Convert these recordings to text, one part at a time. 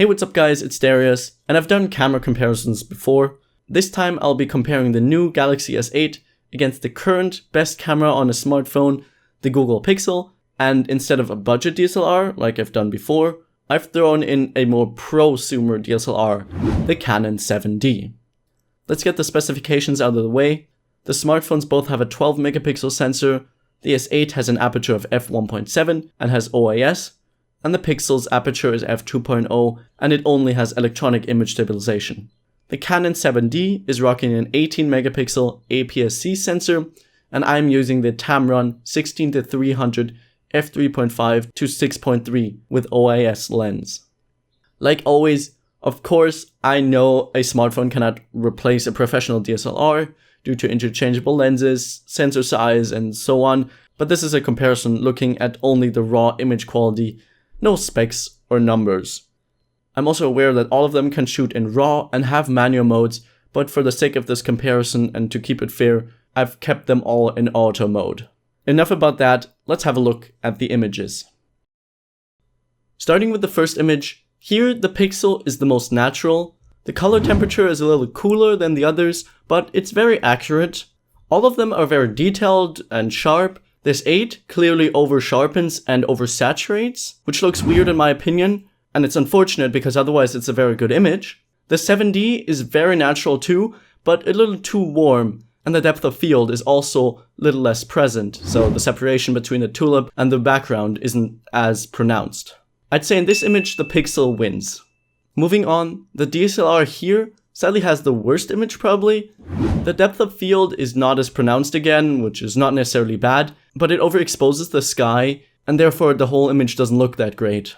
Hey, what's up guys, it's Darius, and I've done camera comparisons before. This time I'll be comparing the new Galaxy S8 against the current best camera on a smartphone, the Google Pixel, and instead of a budget DSLR like I've done before, I've thrown in a more prosumer DSLR, the Canon 7D. Let's get the specifications out of the way. The smartphones both have a 12 megapixel sensor, the S8 has an aperture of f1.7 and has OIS, and the Pixel's aperture is f2.0 and it only has electronic image stabilization. The Canon 7D is rocking an 18 megapixel APS-C sensor, and I'm using the Tamron 16-300 f3.5 to 6.3 with OIS lens. Like always, of course, I know a smartphone cannot replace a professional DSLR due to interchangeable lenses, sensor size, and so on, but this is a comparison looking at only the raw image quality, no specs or numbers. I'm also aware that all of them can shoot in RAW and have manual modes, but for the sake of this comparison and to keep it fair, I've kept them all in auto mode. Enough about that, let's have a look at the images. Starting with the first image, here the Pixel is the most natural. The color temperature is a little cooler than the others, but it's very accurate. All of them are very detailed and sharp. This 8 clearly over-sharpens and oversaturates, which looks weird in my opinion, and it's unfortunate because otherwise it's a very good image. The 7D is very natural too, but a little too warm, and the depth of field is also a little less present, so the separation between the tulip and the background isn't as pronounced. I'd say in this image the Pixel wins. Moving on, the DSLR here sadly has the worst image probably. The depth of field is not as pronounced again, which is not necessarily bad, but it overexposes the sky, and therefore the whole image doesn't look that great.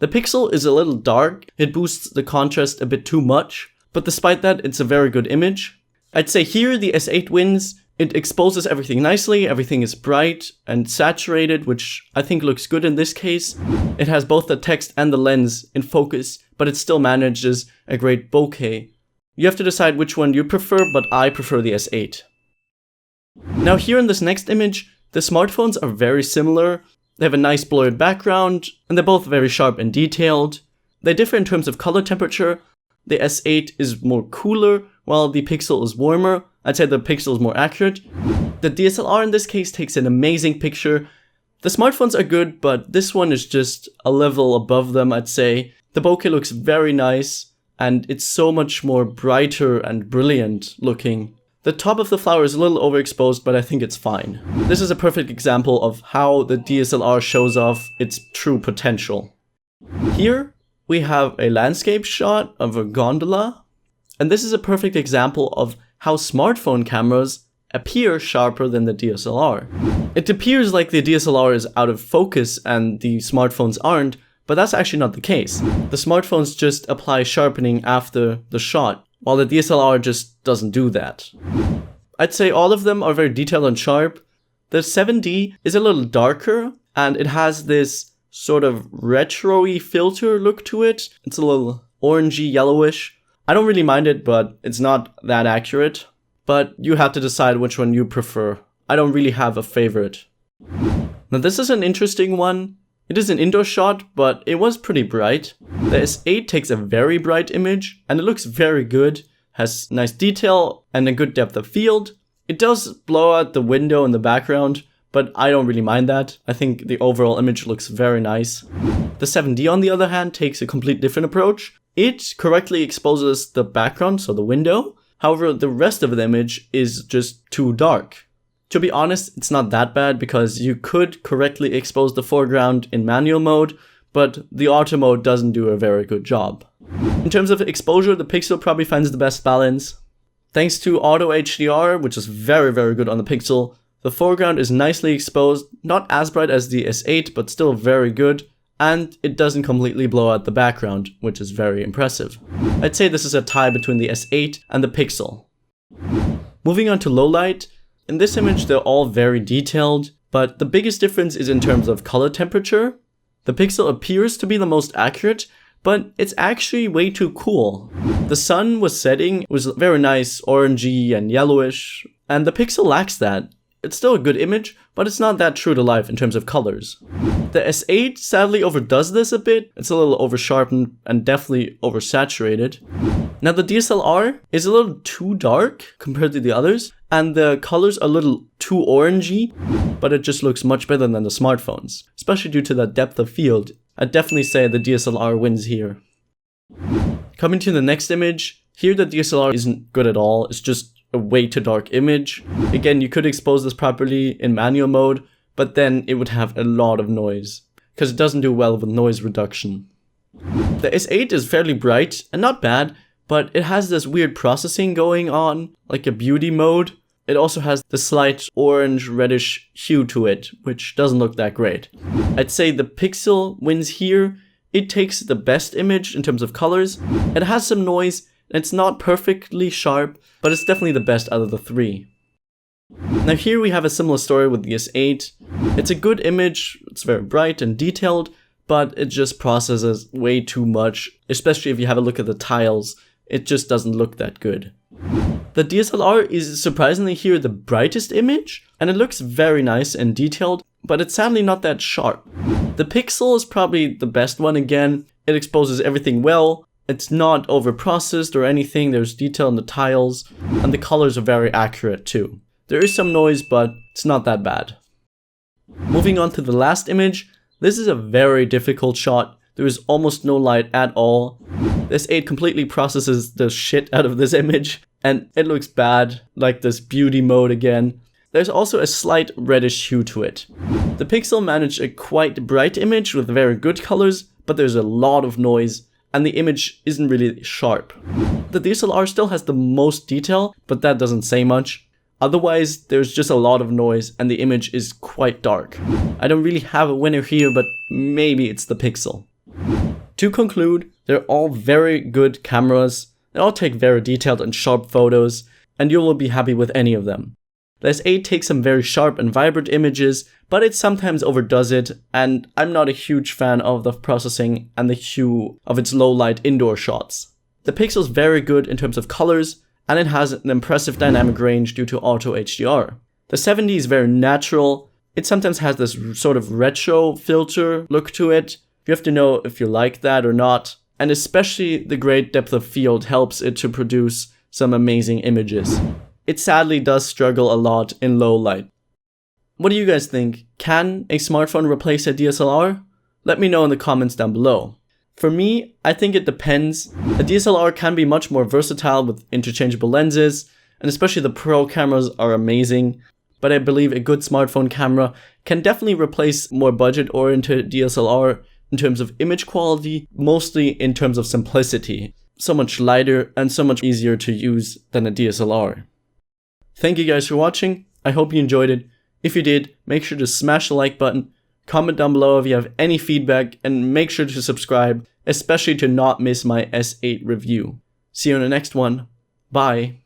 The Pixel is a little dark, it boosts the contrast a bit too much, but despite that it's a very good image. I'd say here the S8 wins. It exposes everything nicely, everything is bright and saturated, which I think looks good in this case. It has both the text and the lens in focus, but it still manages a great bokeh. You have to decide which one you prefer, but I prefer the S8. Now here in this next image, the smartphones are very similar. They have a nice blurred background, and they're both very sharp and detailed. They differ in terms of color temperature. The S8 is more cooler, while the Pixel is warmer. I'd say the Pixel is more accurate. The DSLR in this case takes an amazing picture. The smartphones are good, but this one is just a level above them, I'd say. The bokeh looks very nice, and it's so much more brighter and brilliant looking. The top of the flower is a little overexposed, but I think it's fine. This is a perfect example of how the DSLR shows off its true potential. Here, we have a landscape shot of a gondola, and this is a perfect example of how smartphone cameras appear sharper than the DSLR. It appears like the DSLR is out of focus and the smartphones aren't, but that's actually not the case. The smartphones just apply sharpening after the shot, while the DSLR just doesn't do that. I'd say all of them are very detailed and sharp. The 7D is a little darker, and it has this sort of retro-y filter look to it. It's a little orangey yellowish. I don't really mind it, but it's not that accurate. But you have to decide which one you prefer. I don't really have a favorite. Now this is an interesting one. It is an indoor shot, but it was pretty bright. The S8 takes a very bright image, and it looks very good. Has nice detail and a good depth of field. It does blow out the window in the background, but I don't really mind that. I think the overall image looks very nice. The 7D on the other hand takes a complete different approach. It correctly exposes the background, so the window. However, the rest of the image is just too dark. To be honest, it's not that bad because you could correctly expose the foreground in manual mode, but the auto mode doesn't do a very good job. In terms of exposure, the Pixel probably finds the best balance. Thanks to auto HDR, which is very good on the Pixel, the foreground is nicely exposed, not as bright as the S8, but still very good. And it doesn't completely blow out the background, which is very impressive. I'd say this is a tie between the S8 and the Pixel. Moving on to low light, in this image they're all very detailed, but the biggest difference is in terms of color temperature. The Pixel appears to be the most accurate, but it's actually way too cool. The sun was setting, it was very nice, orangey and yellowish, and the Pixel lacks that. It's still a good image, but it's not that true to life in terms of colors. The S8 sadly overdoes this a bit. It's a little oversharpened and definitely oversaturated. Now the DSLR is a little too dark compared to the others, and the colors are a little too orangey, but it just looks much better than the smartphones, especially due to the depth of field. I'd definitely say the DSLR wins here. Coming to the next image, here the DSLR isn't good at all. It's just a way too dark image. Again, you could expose this properly in manual mode, but then it would have a lot of noise, because it doesn't do well with noise reduction. The S8 is fairly bright and not bad, but it has this weird processing going on, like a beauty mode. It also has the slight orange reddish hue to it, which doesn't look that great. I'd say the Pixel wins here. It takes the best image in terms of colors. It has some noise, and it's not perfectly sharp, but it's definitely the best out of the three. Now here we have a similar story with the S8. It's a good image, it's very bright and detailed, but it just processes way too much, especially if you have a look at the tiles. It just doesn't look that good. The DSLR is surprisingly here the brightest image, and it looks very nice and detailed, but it's sadly not that sharp. The Pixel is probably the best one again. It exposes everything well. It's not over-processed or anything. There's detail in the tiles, and the colors are very accurate too. There is some noise, but it's not that bad. Moving on to the last image, this is a very difficult shot. There is almost no light at all. This S8 completely processes the shit out of this image, and it looks bad, like this beauty mode again. There's also a slight reddish hue to it. The Pixel managed a quite bright image with very good colors, but there's a lot of noise, and the image isn't really sharp. The DSLR still has the most detail, but that doesn't say much. Otherwise, there's just a lot of noise, and the image is quite dark. I don't really have a winner here, but maybe it's the Pixel. To conclude, they're all very good cameras. They all take very detailed and sharp photos, and you will be happy with any of them. The S8 takes some very sharp and vibrant images, but it sometimes overdoes it, and I'm not a huge fan of the processing and the hue of its low light indoor shots. The Pixel is very good in terms of colors, and it has an impressive dynamic range due to auto HDR. The 70 is very natural. It sometimes has this sort of retro filter look to it. You have to know if you like that or not, and especially the great depth of field helps it to produce some amazing images. It sadly does struggle a lot in low light. What do you guys think? Can a smartphone replace a DSLR? Let me know in the comments down below. For me, I think it depends. A DSLR can be much more versatile with interchangeable lenses, and especially the pro cameras are amazing, but I believe a good smartphone camera can definitely replace more budget-oriented DSLR in terms of image quality, mostly in terms of simplicity. So much lighter and so much easier to use than a DSLR. Thank you guys for watching. I hope you enjoyed it. If you did, make sure to smash the like button, comment down below if you have any feedback, and make sure to subscribe, especially to not miss my S8 review. See you in the next one. Bye.